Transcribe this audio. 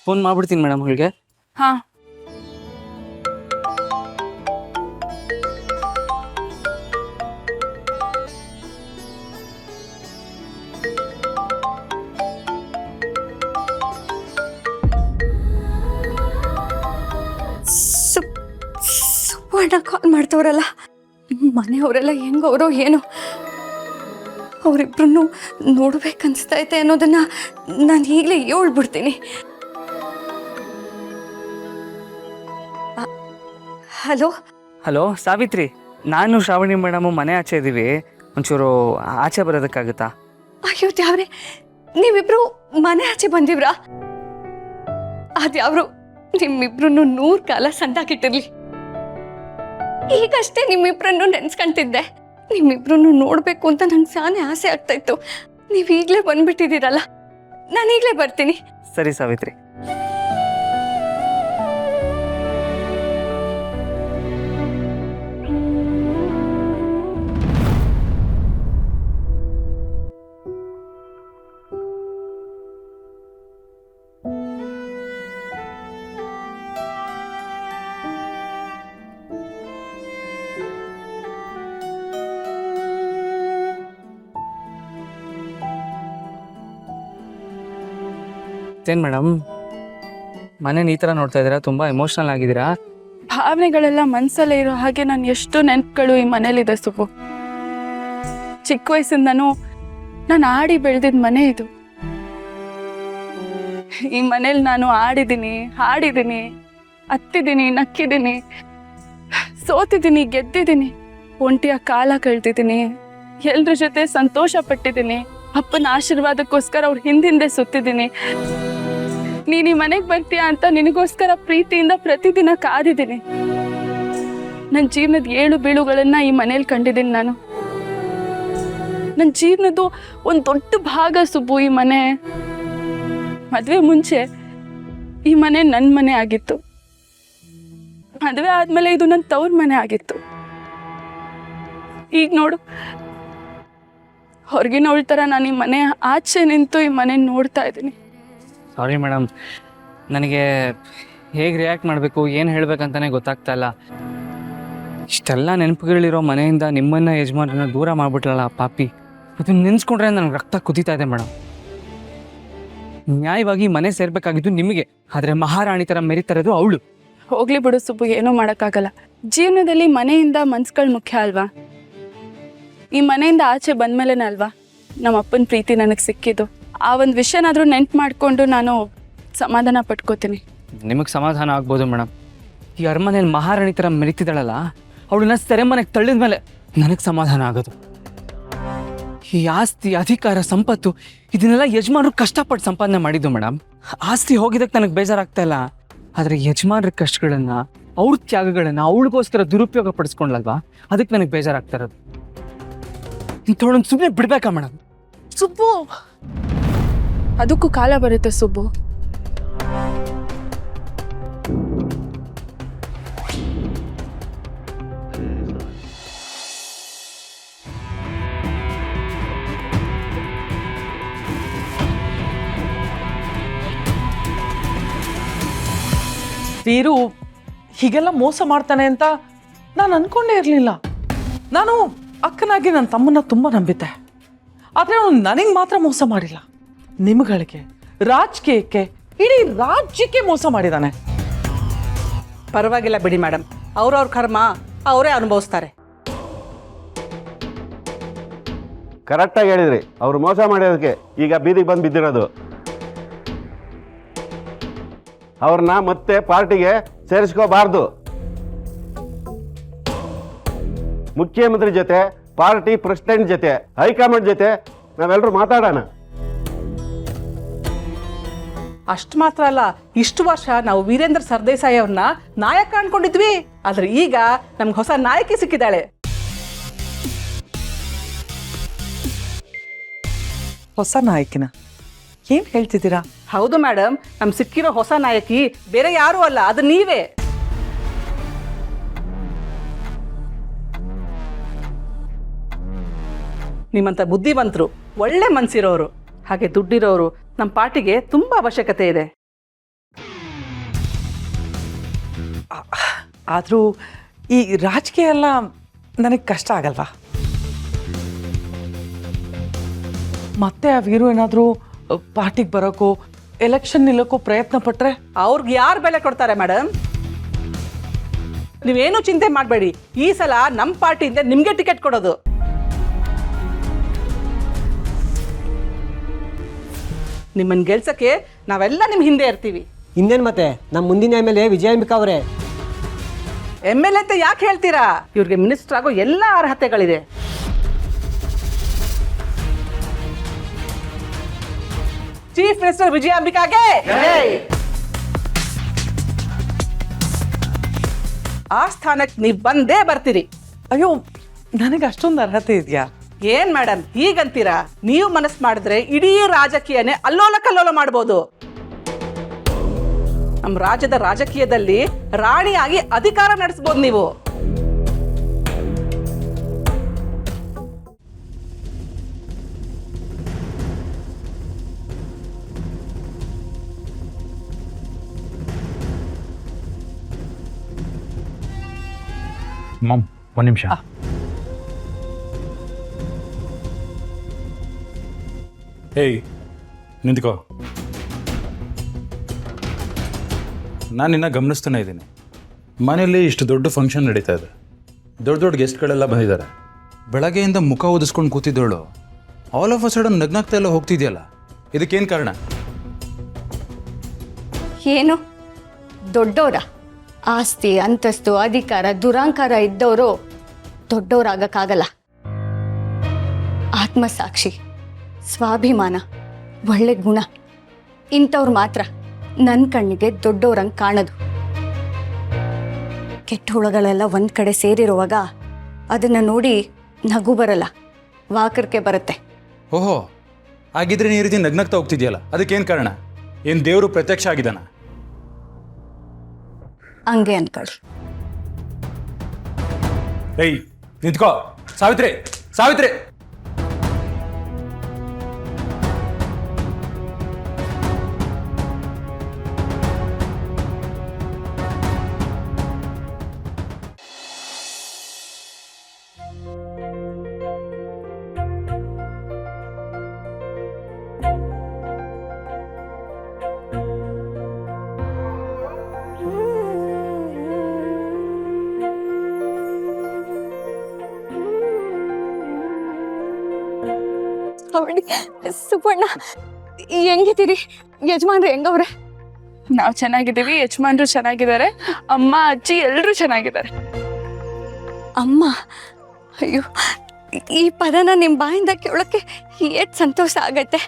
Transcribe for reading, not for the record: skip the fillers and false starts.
Phone ಮಾಡ್ಬಿಡ್ತೀನಿ madam ಅವಳಿಗೆ. ಹಾ ಸುವರ್ಣ ಕಾಲ್ ಮಾಡ್ತವ್ರಲ್ಲ, ಮನೆಯವರೆಲ್ಲ ಹೆಂಗವರೋ ಏನೋ, ಅವರಿಬ್ರನ್ನು ನೋಡ್ಬೇಕನ್ನಿಸ್ತೈತೆ ಅನ್ನೋದನ್ನ ನಾನು ಈಗಲೇ ಹೇಳ್ಬಿಡ್ತೀನಿ. ಹಲೋ ಹಲೋ ಸಾವಿತ್ರಿ, ನಾನು ಶ್ರಾವಣಿ ಮೇಡಮು ಮನೆ ಆಚೆ ಇದ್ದೀವಿ. ಒಂಚೂರು ಆಚೆ ಬರೋದಕ್ಕಾಗುತ್ತಾ? ಅಯ್ಯೋ ದ್ಯಾವ್ರೆ, ನೀವಿಬ್ರು ಮನೆ ಆಚೆ ಬಂದಿವ್ರಾ? ಅದ್ಯಾವ್ರು ನಿಮ್ಮಿಬ್ರನ್ನು 100 ಕಾಲ ಸಂದಾಕಿಟ್ಟಿರ್ಲಿ. ಈಗಷ್ಟೇ ನಿಮ್ಮಿಬ್ರನ್ನು ನೆನ್ಸ್ಕೊಂತಿದ್ದೆ. ನಿಮ್ಮಿಬ್ರನ್ನು ನೋಡ್ಬೇಕು ಅಂತ ನಂಗೆ ಸಾನೆ ಆಸೆ ಆಗ್ತಾ ಇತ್ತು. ನೀವು ಈಗಲೇ ಬಂದ್ಬಿಟ್ಟಿದ್ದೀರಲ್ಲ, ನಾನು ಈಗಲೇ ಬರ್ತೀನಿ. ಸರಿ ಸಾವಿತ್ರಿ. ಏನು ಮೇಡಮ್, ಮನೆ ಈ ಥರ ನೋಡ್ತಾ ಇದ್ದೀರಾ? ತುಂಬ ಎಮೋಷ್ನಲ್ ಆಗಿದ್ದೀರಾ. ಭಾವನೆಗಳೆಲ್ಲ ಮನ್ಸಲ್ಲೇ ಇರೋ ಹಾಗೆ ನಾನು ಎಷ್ಟು ನೆನಪುಗಳು ಈ ಮನೇಲಿದೆ ಸುಬ್ಬು. ಚಿಕ್ಕ ವಯಸ್ಸಿಂದನೂ ನಾನು ಆಡಿ ಬೆಳೆದಿದ್ದ ಮನೆ ಇದು. ಈ ಮನೇಲಿ ನಾನು ಆಡಿದ್ದೀನಿ, ಹಾಡಿದ್ದೀನಿ, ಹತ್ತಿದ್ದೀನಿ, ನಕ್ಕಿದ್ದೀನಿ, ಸೋತಿದ್ದೀನಿ, ಗೆದ್ದಿದ್ದೀನಿ, ಒಂಟಿಯ ಕಾಲ ಕಳ್ದಿದ್ದೀನಿ, ಎಲ್ರ ಜೊತೆ ಸಂತೋಷ ಪಟ್ಟಿದ್ದೀನಿ, ಅಪ್ಪನ ಆಶೀರ್ವಾದಕ್ಕೋಸ್ಕರ ಅವ್ರ ಹಿಂದಿಂದೆ ಸುತ್ತಿದ್ದೀನಿ. ನೀನು ಈ ಮನೆಗೆ ಬರ್ತೀಯ ಅಂತ ನಿನಗೋಸ್ಕರ ಪ್ರೀತಿಯಿಂದ ಪ್ರತಿದಿನ ಕಾದಿದ್ದೀನಿ. ನನ್ನ ಜೀವನದ 7 ಬೀಳುಗಳನ್ನ ಈ ಮನೇಲಿ ಕಂಡಿದ್ದೀನಿ ನಾನು. ನನ್ನ ಜೀವನದ್ದು ಒಂದು ದೊಡ್ಡ ಭಾಗ ಸುಬ್ಬು ಈ ಮನೆ. ಮದುವೆ ಮುಂಚೆ ಈ ಮನೆ ನನ್ನ ಮನೆ ಆಗಿತ್ತು. ಮದುವೆ ಆದಮೇಲೆ ಇದು ನನ್ನ ತವ್ರ ಮನೆ ಆಗಿತ್ತು. ಈಗ ನೋಡು, ಹೊರಗಿನವಳ ಥರ ನಾನು ಈ ಮನೆ ಆಚೆ ನಿಂತು ಈ ಮನೆ ನೋಡ್ತಾ ಇದ್ದೀನಿ. ಸಾರಿ ಮೇಡಮ್, ನನಗೆ ಹೇಗೆ ರಿಯಾಕ್ಟ್ ಮಾಡಬೇಕು, ಏನು ಹೇಳಬೇಕಂತಲೇ ಗೊತ್ತಾಗ್ತಾ ಇಲ್ಲ. ಇಷ್ಟೆಲ್ಲ ನೆನಪುಗಳಿರೋ ಮನೆಯಿಂದ ನಿಮ್ಮನ್ನು ಯಜಮಾನರನ್ನ ದೂರ ಮಾಡಿಬಿಟ್ಲಲ್ಲ ಪಾಪಿ. ಅದನ್ನು ನೆನೆಸ್ಕೊಂಡ್ರೆ ನನಗೆ ರಕ್ತ ಕುದೀತಾ ಇದೆ ಮೇಡಮ್. ನ್ಯಾಯವಾಗಿ ಮನೆ ಸೇರಬೇಕಾಗಿದ್ದು ನಿಮಗೆ, ಆದರೆ ಮಹಾರಾಣಿ ಥರ ಮೆರಿತಾರದು ಅವಳು. ಹೋಗ್ಲಿ ಬಿಡು ಸುಬ್ಬು, ಏನೂ ಮಾಡೋಕ್ಕಾಗಲ್ಲ. ಜೀವನದಲ್ಲಿ ಮನೆಯಿಂದ ಮನ್ಸುಗಳು ಮುಖ್ಯ ಅಲ್ವಾ? ಈ ಮನೆಯಿಂದ ಆಚೆ ಬಂದಮೇಲೆನೇ ಅಲ್ವಾ ನಮ್ಮ ಅಪ್ಪನ ಪ್ರೀತಿ ನನಗೆ ಸಿಕ್ಕಿದ್ದು. ಆ ಒಂದು ವಿಷಯನಾದರೂ ನೆನ್ಪು ಮಾಡಿಕೊಂಡು ನಾನು ಸಮಾಧಾನ ಪಟ್ಕೋತೀನಿ. ನಿಮಗೆ ಸಮಾಧಾನ ಆಗ್ಬೋದು ಮೇಡಮ್. ಈ ಅರಮನೆಯಲ್ಲಿ ಮಹಾರಾಣಿ ಥರ ಮೆರಿತಿದ್ದಾಳಲ್ಲ, ಅವಳನ್ನ ಸೆರೆಮನೆಗೆ ತಳ್ಳಿದ ಮೇಲೆ ನನಗೆ ಸಮಾಧಾನ ಆಗೋದು. ಈ ಆಸ್ತಿ, ಅಧಿಕಾರ, ಸಂಪತ್ತು ಇದನ್ನೆಲ್ಲ ಯಜಮಾನರು ಕಷ್ಟಪಟ್ಟು ಸಂಪಾದನೆ ಮಾಡಿದ್ದು ಮೇಡಮ್. ಆಸ್ತಿ ಹೋಗಿದ್ದಕ್ಕೆ ನನಗೆ ಬೇಜಾರಾಗ್ತಾ ಇಲ್ಲ, ಆದರೆ ಯಜಮಾನ್ರ ಕಷ್ಟಗಳನ್ನು, ಅವ್ರ ತ್ಯಾಗಗಳನ್ನು ಅವಳಿಗೋಸ್ಕರ ದುರುಪಯೋಗ ಪಡಿಸ್ಕೊಂಡ್ಲಲ್ವಾ, ಅದಕ್ಕೆ ನನಗೆ ಬೇಜಾರಾಗ್ತಾ ಇರೋದು. ಇಂಥವಳನ್ನು ಸುಮ್ಮನೆ ಬಿಡ್ಬೇಕಾ ಮೇಡಮ್? ಸುಬ್ಬು, ಅದಕ್ಕೂ ಕಾಲ ಬರುತ್ತೆ ಸುಬ್ಬು. ವೀರು ಹೀಗೆಲ್ಲ ಮೋಸ ಮಾಡ್ತಾನೆ ಅಂತ ನಾನು ಅನ್ಕೊಂಡೇ ಇರಲಿಲ್ಲ. ನಾನು ಅಕ್ಕನಾಗಿ ನನ್ನ ತಮ್ಮನ್ನ ತುಂಬ ನಂಬಿದ್ದೆ. ಆದರೆ ಅವನು ನನಗೆ ಮಾತ್ರ ಮೋಸ ಮಾಡಿಲ್ಲ, ನಿಮ್ಗಳಿಗೆ, ರಾಜಕೀಯಕ್ಕೆ, ಇಡೀ ರಾಜ್ಯಕ್ಕೆ ಮೋಸ ಮಾಡಿದ್ದಾನೆ. ಪರವಾಗಿಲ್ಲ ಬಿಡಿ ಮೇಡಮ್, ಅವ್ರವ್ರ ಕರ್ಮ ಅವರೇ ಅನುಭವಿಸ್ತಾರೆ. ಕರೆಕ್ಟಾಗಿ ಹೇಳಿದ್ರಿ. ಅವ್ರು ಮೋಸ ಮಾಡೋದಕ್ಕೆ ಈಗ ಬೀದಿಗೆ ಬಂದು ಬಿದ್ದಿರೋದು. ಅವ್ರನ್ನ ಮತ್ತೆ ಪಾರ್ಟಿಗೆ ಸೇರಿಸ್ಕೋಬಾರ್ದು. ಮುಖ್ಯಮಂತ್ರಿ ಜೊತೆ, ಪಾರ್ಟಿ ಪ್ರೆಸಿಡೆಂಟ್ ಜೊತೆ, ಹೈಕಮಾಂಡ್ ಜೊತೆ ನಾವೆಲ್ಲರೂ ಮಾತಾಡೋಣ. ಅಷ್ಟು ಮಾತ್ರ ಅಲ್ಲ, ಇಷ್ಟು ವರ್ಷ ನಾವು ವೀರೇಂದ್ರ ಸರ್ದೇಸಾಯಿ ಅವ್ರನ್ನ ನಾಯಕ ಅನ್ಕೊಂಡಿದ್ವಿ. ಆದ್ರೆ ಈಗ ನಮ್ಗೆ ಹೊಸ ನಾಯಕಿ ಸಿಕ್ಕಿದ್ದಾಳೆ. ಹೊಸ ನಾಯಕಿನ ಏನು ಹೇಳ್ತಿದ್ದೀರಾ? ಹೌದು ಮೇಡಮ್, ನಮ್ಗೆ ಸಿಕ್ಕಿರೋ ಹೊಸ ನಾಯಕಿ ಬೇರೆ ಯಾರೂ ಅಲ್ಲ, ಅದು ನೀವೇ. ನಿಮ್ಮಂಥ ಬುದ್ಧಿವಂತರು, ಒಳ್ಳೆ ಮನಸ್ಸಿರೋರು, ಹಾಗೆ ದುಡ್ಡಿರೋರು ನಮ್ಮ ಪಾರ್ಟಿಗೆ ತುಂಬ ಅವಶ್ಯಕತೆ ಇದೆ. ಆದರೂ ಈ ರಾಜಕೀಯ ಎಲ್ಲ ನನಗೆ ಕಷ್ಟ ಆಗಲ್ವಾ? ಮತ್ತೆ ಆ ವೀರು ಏನಾದರೂ ಪಾರ್ಟಿಗೆ ಬರೋಕ್ಕೋ ಎಲೆಕ್ಷನ್ ನಿಲ್ಲೋಕ್ಕೋ ಪ್ರಯತ್ನ ಪಟ್ಟರೆ? ಅವ್ರಿಗೆ ಯಾರು ಬೆಲೆ ಕೊಡ್ತಾರೆ ಮೇಡಮ್? ನೀವೇನು ಚಿಂತೆ ಮಾಡಬೇಡಿ, ಈ ಸಲ ನಮ್ಮ ಪಾರ್ಟಿಯಿಂದ ನಿಮಗೆ ಟಿಕೆಟ್ ಕೊಡೋದು. ನಿಮ್ಮನ್ನು ಗೆಲ್ಸಕ್ಕೆ ನಾವೆಲ್ಲ ನಿಮ್ಮ ಹಿಂದೆ ಇರ್ತೀವಿ. ಇನ್ನೇನು ಮತ್ತೆ ನಮ್ಮ ಮುಂದಿನ ಎಮ್ ಎಲ್ ಎ ವಿಜಯಾಂಬಿಕಾ ಅವರೇ. MLA ಅಂತ ಯಾಕೆ ಹೇಳ್ತೀರಾ? ಇವ್ರಿಗೆ ಮಿನಿಸ್ಟರ್ ಆಗೋ ಎಲ್ಲ ಅರ್ಹತೆಗಳಿದೆ. ಚೀಫ್ ಮಿನಿಸ್ಟರ್ ವಿಜಯಾಂಬಿಕಾಗೆ ಆ ಸ್ಥಾನಕ್ಕೆ ನೀವು ಬಂದೇ ಬರ್ತೀರಿ. ಅಯ್ಯೋ, ನನಗೆ ಅಷ್ಟೊಂದು ಅರ್ಹತೆ ಇದೆಯಾ? ಏನ್ ಮೇಡಮ್ ಹೀಗಂತೀರಾ? ನೀವು ಮನಸ್ಸು ಮಾಡಿದ್ರೆ ಇಡೀ ರಾಜಕೀಯನೇ ಅಲ್ಲೋಲ ಕಲ್ಲೋಲ ಮಾಡ್ಬೋದು. ನಮ್ಮ ರಾಜ್ಯದ ರಾಜಕೀಯದಲ್ಲಿ ರಾಣಿಯಾಗಿ ಅಧಿಕಾರ ನಡೆಸ್ಬೋದು ನೀವು. ಮಾಮ್ ಒಂದು ನಿಮಿಷ. ಹೇಯ್ ನಿಂತ್ಕೋ. ನಾನು ನಿನ್ನ ಗಮನಿಸ್ತಾನೆ ಇದ್ದೀನಿ. ಮನೆಯಲ್ಲಿ ಇಷ್ಟು ದೊಡ್ಡ ಫಂಕ್ಷನ್ ನಡೀತಾ ಇದೆ, ದೊಡ್ಡ ದೊಡ್ಡ ಗೆಸ್ಟ್ಗಳೆಲ್ಲ ಬಂದಿದ್ದಾರೆ. ಬೆಳಗ್ಗೆಯಿಂದ ಮುಖ ಓದಿಸ್ಕೊಂಡು ಕೂತಿದ್ದವಳು ಆಲ್ ಆಫ್ ಅ ಸಡನ್ ನಗ್ನಾಗ್ತಾ ಎಲ್ಲ ಹೋಗ್ತಿದ್ಯಲ್ಲ, ಇದಕ್ಕೇನು ಕಾರಣ? ಏನು ದೊಡ್ಡವರ ಆಸ್ತಿ ಅಂತಸ್ತು ಅಧಿಕಾರ ದುರಾಂಕಾರ ಇದ್ದವರು ದೊಡ್ಡವರಾಗಕ್ಕಾಗಲ್ಲ. ಆತ್ಮಸಾಕ್ಷಿ, ಸ್ವಾಭಿಮಾನ, ಒಳ್ಳೆ ಗುಣ ಇಂಥವ್ರು ಮಾತ್ರ ನನ್ನ ಕಣ್ಣಿಗೆ ದೊಡ್ಡವ್ರಂಗೆ ಕಾಣೋದು. ಕೆಟ್ಟ ಹುಳಗಳೆಲ್ಲ ಒಂದು ಕಡೆ ಸೇರಿರುವಾಗ ಅದನ್ನು ನೋಡಿ ನಗು ಬರಲ್ಲ, ವಾಕರಿಕೆ ಬರುತ್ತೆ. ಓಹೋ, ಹಾಗಿದ್ರೆ ನೀ ಈ ರೀತಿ ನಗ್ನಗ್ತಾ ಹೋಗ್ತಿದ್ಯಲ್ಲ, ಅದಕ್ಕೇನು ಕಾರಣ? ಏನು ದೇವರು ಪ್ರತ್ಯಕ್ಷ ಆಗಿದ್ದಾನ? ಹಂಗೆ ಅನ್ಕೊಳ್ಳಿ. ಏಯ್ ನಿಂತ್ಕೋ. ಸಾವಿತ್ರಿ, ಸಾವಿತ್ರಿ. ಸುಪರ್ಣ, ಹೆಂಗಿದ್ದೀರಿ? ಯಜಮಾನ್ರು ಹೆಂಗವ್ರೆ? ನಾವು ಚೆನ್ನಾಗಿದ್ದೀವಿ, ಯಜಮಾನ್ರು ಚೆನ್ನಾಗಿದ್ದಾರೆ, ಅಮ್ಮ ಅಜ್ಜಿ ಎಲ್ಲರೂ ಚೆನ್ನಾಗಿದ್ದಾರೆ. ಅಮ್ಮ, ಅಯ್ಯೋ ಈ ಪದನ ನಿಮ್ಮ ಬಾಯಿಂದ ಕೇಳೋಕ್ಕೆ ಎಷ್ಟು ಸಂತೋಷ ಆಗತ್ತೆ.